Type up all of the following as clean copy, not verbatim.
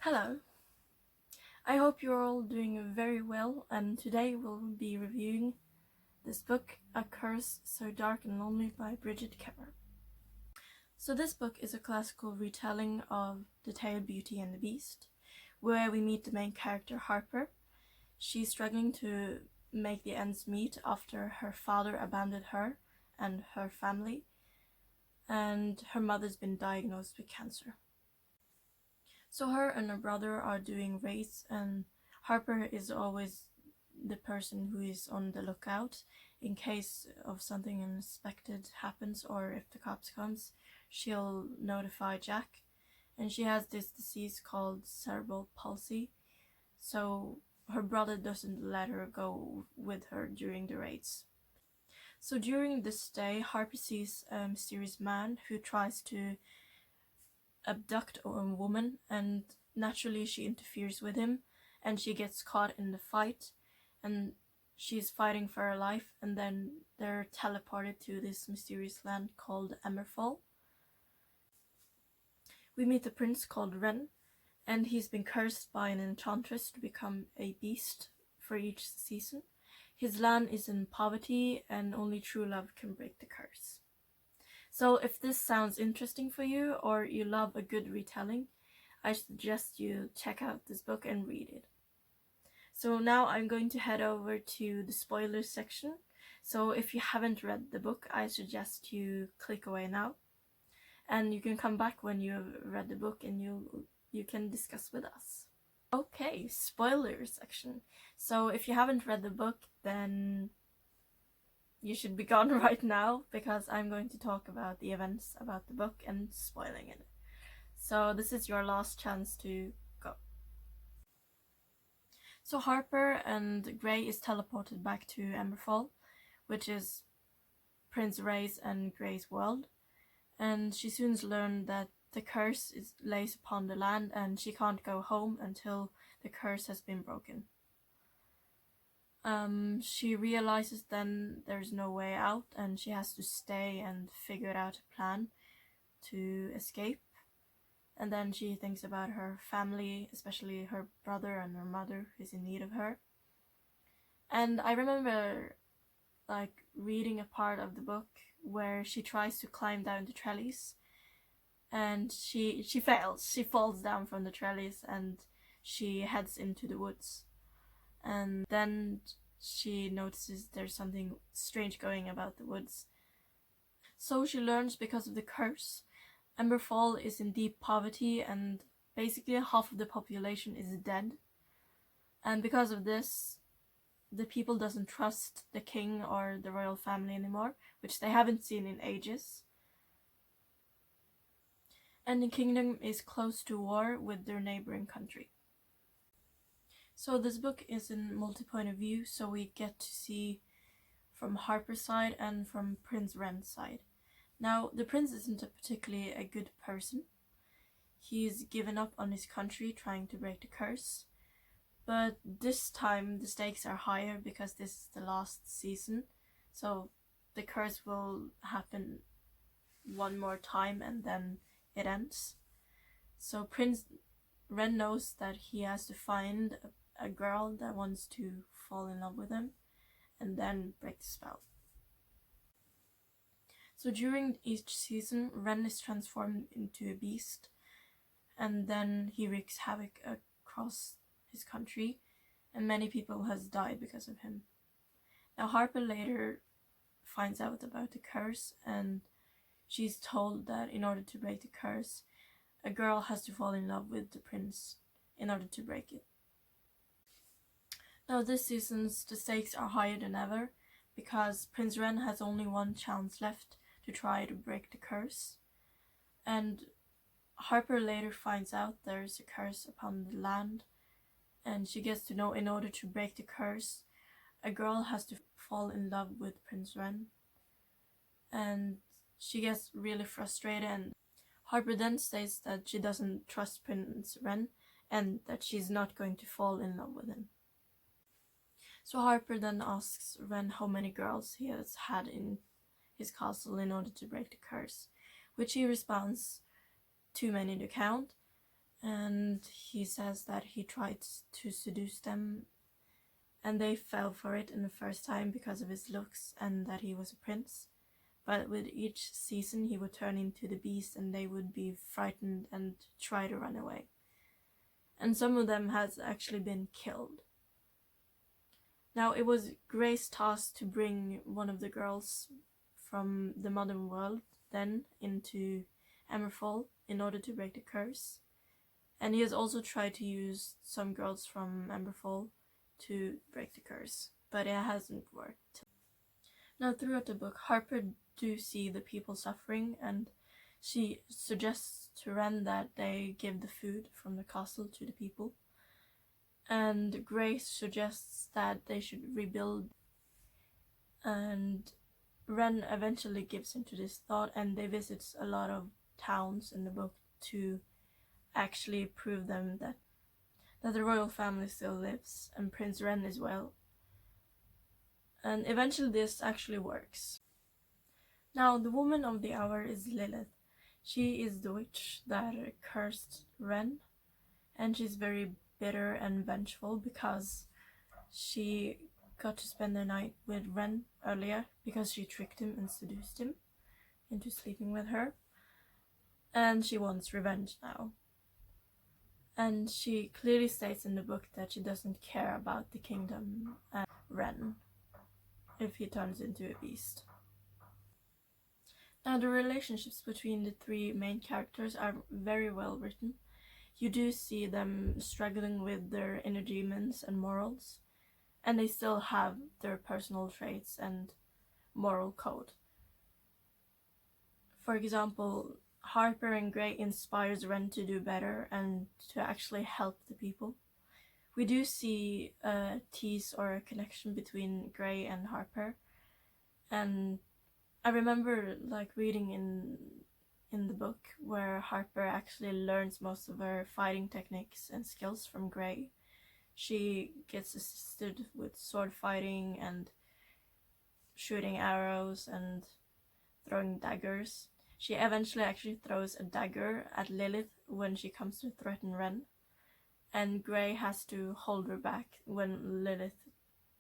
Hello, I hope you're all doing very well, and today we'll be reviewing this book, A Curse So Dark and Lonely by Brigid Kebber. So this book is a classical retelling of the tale Beauty and the Beast, where we meet the main character Harper. She's struggling to make the ends meet after her father abandoned her and her family, and her mother's been diagnosed with cancer. So her and her brother are doing raids, and Harper is always the person who is on the lookout in case of something unexpected happens, or if the cops comes, she'll notify Jack. And she has this disease called cerebral palsy, so her brother doesn't let her go with her during the raids. So during this day, Harper sees a mysterious man who tries to abduct a woman, and naturally she interferes with him, and she gets caught in the fight, and she's fighting for her life, and then they're teleported to this mysterious land called Emberfall. We meet a prince called Ren, and he's been cursed by an enchantress to become a beast for each season. His land is in poverty, and only true love can break the curse. So if this sounds interesting for you, or you love a good retelling, I suggest you check out this book and read it. So now I'm going to head over to the spoilers section. So if you haven't read the book, I suggest you click away now. And you can come back when you've read the book and you can discuss with us. Okay, spoilers section. So if you haven't read the book, then you should be gone right now, because I'm going to talk about the events about the book and spoiling it. So this is your last chance to go. So Harper and Grey is teleported back to Emberfall, which is Prince Ray's and Grey's world, and she soon learns that the curse lays upon the land, and she can't go home until the curse has been broken. She realizes then there's no way out, and she has to stay and figure out a plan to escape. And then she thinks about her family, especially her brother and her mother who's in need of her. And I remember reading a part of the book where she tries to climb down the trellis, and she fails. She falls down from the trellis and she heads into the woods. And then she notices there's something strange going about the woods. So she learns, because of the curse, Emberfall is in deep poverty, and basically half of the population is dead. And because of this, the people doesn't trust the king or the royal family anymore, which they haven't seen in ages. And the kingdom is close to war with their neighboring country. So this book is in multi-point of view, so we get to see from Harper's side and from Prince Ren's side. Now, the prince isn't particularly a good person. He's given up on his country trying to break the curse. But this time the stakes are higher, because this is the last season. So the curse will happen one more time and then it ends. So Prince Ren knows that he has to find a girl that wants to fall in love with him and then break the spell. So during each season, Ren is transformed into a beast, and then he wreaks havoc across his country, and many people has died because of him. Now Harper later finds out about the curse, and she's told that in order to break the curse, a girl has to fall in love with the prince in order to break it. Now this season the stakes are higher than ever, because Prince Ren has only one chance left to try to break the curse, and Harper later finds out there's a curse upon the land, and she gets to know in order to break the curse, a girl has to fall in love with Prince Ren, and she gets really frustrated, and Harper then states that she doesn't trust Prince Ren and that she's not going to fall in love with him. So Harper then asks Ren how many girls he has had in his castle in order to break the curse, which he responds too many to count, and he says that he tried to seduce them and they fell for it in the first time because of his looks and that he was a prince. But with each season he would turn into the beast and they would be frightened and try to run away. And some of them has actually been killed. Now it was Gray's task to bring one of the girls from the modern world then into Emberfall in order to break the curse. And he has also tried to use some girls from Emberfall to break the curse, but it hasn't worked. Now throughout the book, Harper do see the people suffering, and she suggests to Ren that they give the food from the castle to the people. And Grace suggests that they should rebuild, and Ren eventually gives into this thought, and they visit a lot of towns in the book to actually prove them that the royal family still lives, and Prince Ren as well. And eventually this actually works. Now the woman of the hour is Lilith. She is the witch that cursed Ren, and she's very bitter and vengeful because she got to spend the night with Ren earlier because she tricked him and seduced him into sleeping with her, and she wants revenge now. And she clearly states in the book that she doesn't care about the kingdom and Ren if he turns into a beast. Now the relationships between the three main characters are very well written. You do see them struggling with their inner demons and morals, and they still have their personal traits and moral code. For example, Harper and Gray inspires Ren to do better and to actually help the people. We do see a tease or a connection between Gray and Harper, and I remember reading in the book where Harper actually learns most of her fighting techniques and skills from Gray. She gets assisted with sword fighting and shooting arrows and throwing daggers. She eventually actually throws a dagger at Lilith when she comes to threaten Ren, and Gray has to hold her back when Lilith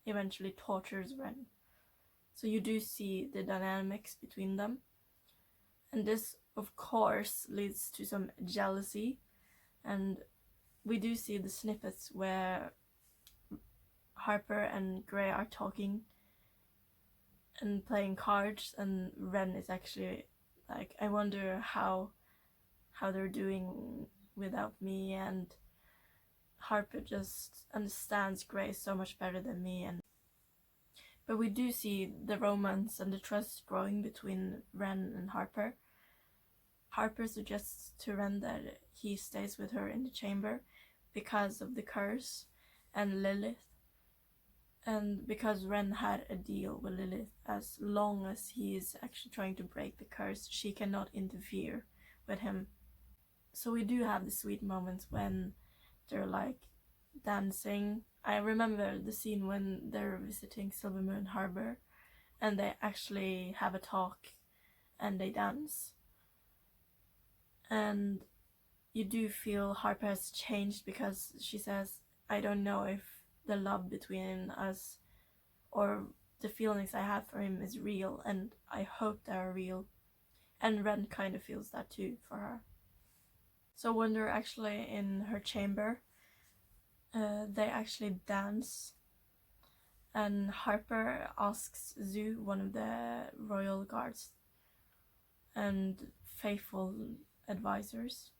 eventually tortures Ren. So you do see the dynamics between them, and this of course leads to some jealousy, and we do see the snippets where Harper and Gray are talking and playing cards, and Ren is actually like, I wonder how they're doing without me, and Harper just understands Gray so much better than me. But we do see the romance and the trust growing between Ren and Harper. Harper suggests to Ren that he stays with her in the chamber because of the curse and Lilith, and because Ren had a deal with Lilith, as long as he is actually trying to break the curse, she cannot interfere with him. So we do have the sweet moments when they're dancing. I remember the scene when they're visiting Silvermoon Harbor and they actually have a talk and they dance. And you do feel Harper has changed because she says, I don't know if the love between us or the feelings I have for him is real, and I hope they are real and Ren kind of feels that too for her. So when they're actually in her chamber, they actually dance, and Harper asks Zhu, one of the royal guards and faithful advisors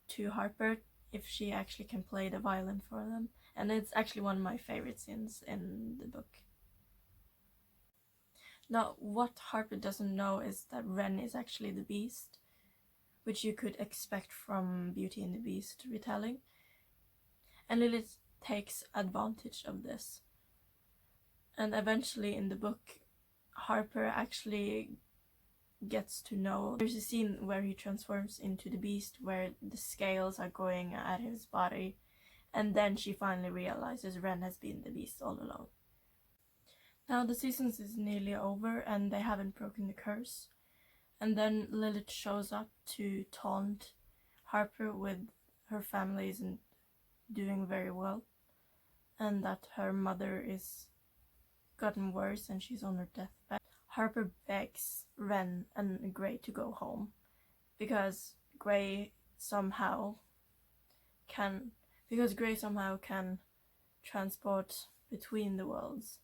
to Harper, if she actually can play the violin for them. And it's actually one of my favorite scenes in the book. Now, what Harper doesn't know is that Ren is actually the Beast, which you could expect from Beauty and the Beast retelling. And Lilith takes advantage of this. And eventually in the book, Harper actually gets to know. There's a scene where he transforms into the Beast, where the scales are going at his body, and then she finally realizes Ren has been the Beast all along. Now the season is nearly over and they haven't broken the curse, and then Lilith shows up to taunt Harper with her family isn't doing very well, and that her mother is gotten worse and she's on her deathbed. Harper begs Ren and Grey to go home because Grey somehow can transport between the worlds.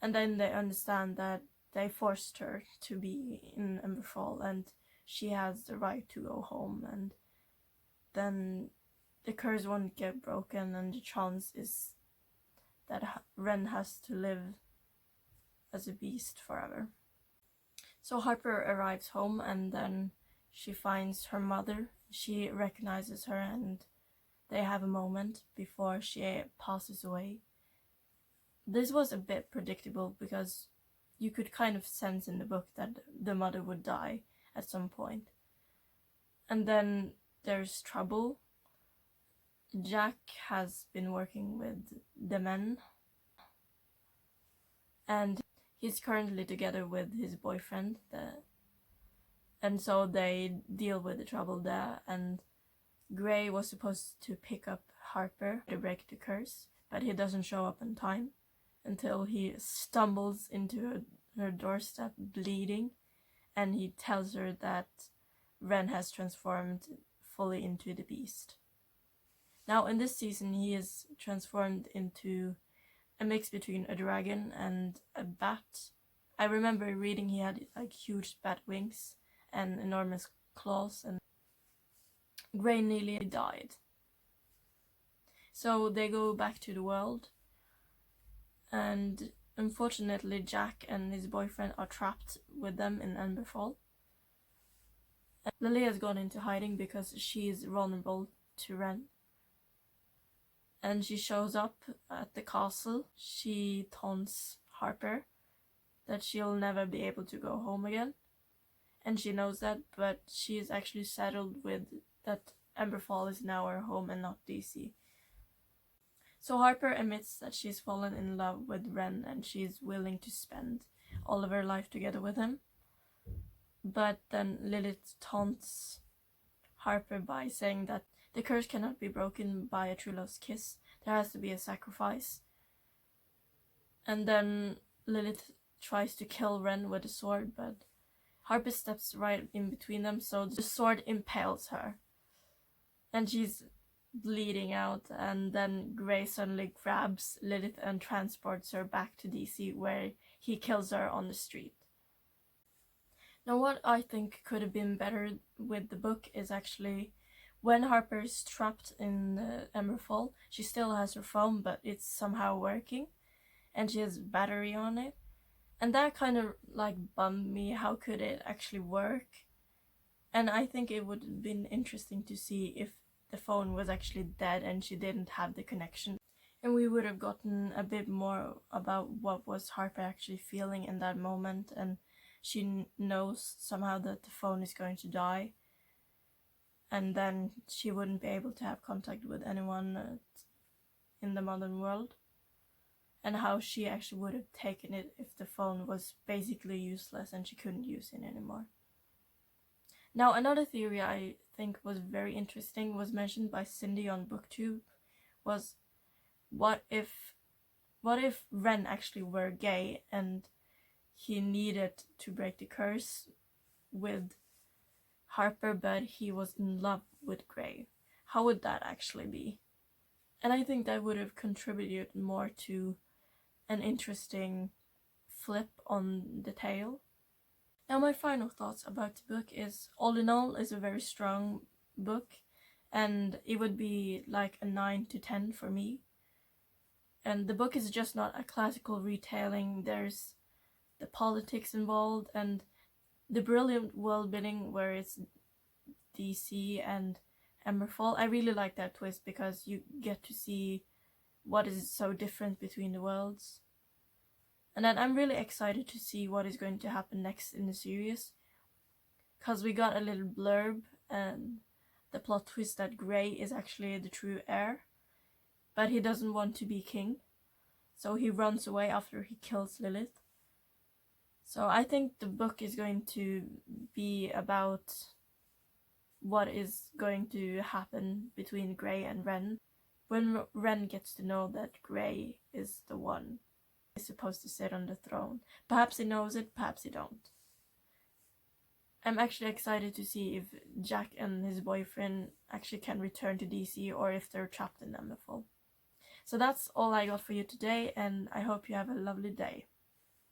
And then they understand that they forced her to be in Emberfall and she has the right to go home, and then the curse won't get broken and the chance is that Ren has to live as a beast forever. So Harper arrives home and then she finds her mother. She recognizes her and they have a moment before she passes away. This was a bit predictable because you could kind of sense in the book that the mother would die at some point. And then there's trouble. Jack has been working with the men and he's currently together with his boyfriend, and so they deal with the trouble there. And Grey was supposed to pick up Harper to break the curse, but he doesn't show up in time until he stumbles into her doorstep bleeding, and he tells her that Ren has transformed fully into the Beast. Now in this season he is transformed into a mix between a dragon and a bat. I remember reading he had like huge bat wings and enormous claws, and Grey nearly died. So they go back to the world, and unfortunately Jack and his boyfriend are trapped with them in Emberfall. And Lily has gone into hiding because she is vulnerable to Ren. And she shows up at the castle. She taunts Harper that she'll never be able to go home again. And she knows that, but she is actually settled with that Emberfall is now her home and not DC. So Harper admits that she's fallen in love with Ren and she's willing to spend all of her life together with him. But then Lilith taunts Harper by saying that the curse cannot be broken by a true love's kiss. There has to be a sacrifice. And then Lilith tries to kill Ren with a sword, but Harper steps right in between them, so the sword impales her. And she's bleeding out, and then Grey suddenly grabs Lilith and transports her back to DC, where he kills her on the street. Now what I think could have been better with the book is actually when Harper is trapped in Emberfall, she still has her phone, but it's somehow working, and she has battery on it. And that kind of like bummed me. How could it actually work? And I think it would have been interesting to see if the phone was actually dead and she didn't have the connection. And we would have gotten a bit more about what was Harper actually feeling in that moment, and she knows somehow that the phone is going to die. And then she wouldn't be able to have contact with anyone in the modern world. And how she actually would have taken it if the phone was basically useless and she couldn't use it anymore. Now another theory I think was very interesting was mentioned by Cindy on BookTube was what if Ren actually were gay and he needed to break the curse with Harper, but he was in love with Grey. How would that actually be? And I think that would have contributed more to an interesting flip on the tale. Now, my final thoughts about the book is, all in all, is a very strong book, and it would be like a 9 to 10 for me. And the book is just not a classical retelling. There's the politics involved and the brilliant world building where it's DC and Emberfall. I really like that twist because you get to see what is so different between the worlds. And then I'm really excited to see what is going to happen next in the series, because we got a little blurb and the plot twist that Grey is actually the true heir, but he doesn't want to be king, so he runs away after he kills Lilith. So I think the book is going to be about what is going to happen between Grey and Ren when Ren gets to know that Grey is the one is supposed to sit on the throne. Perhaps he knows it, perhaps he don't. I'm actually excited to see if Jack and his boyfriend actually can return to DC or if they're trapped in Emberfall. So that's all I got for you today, and I hope you have a lovely day.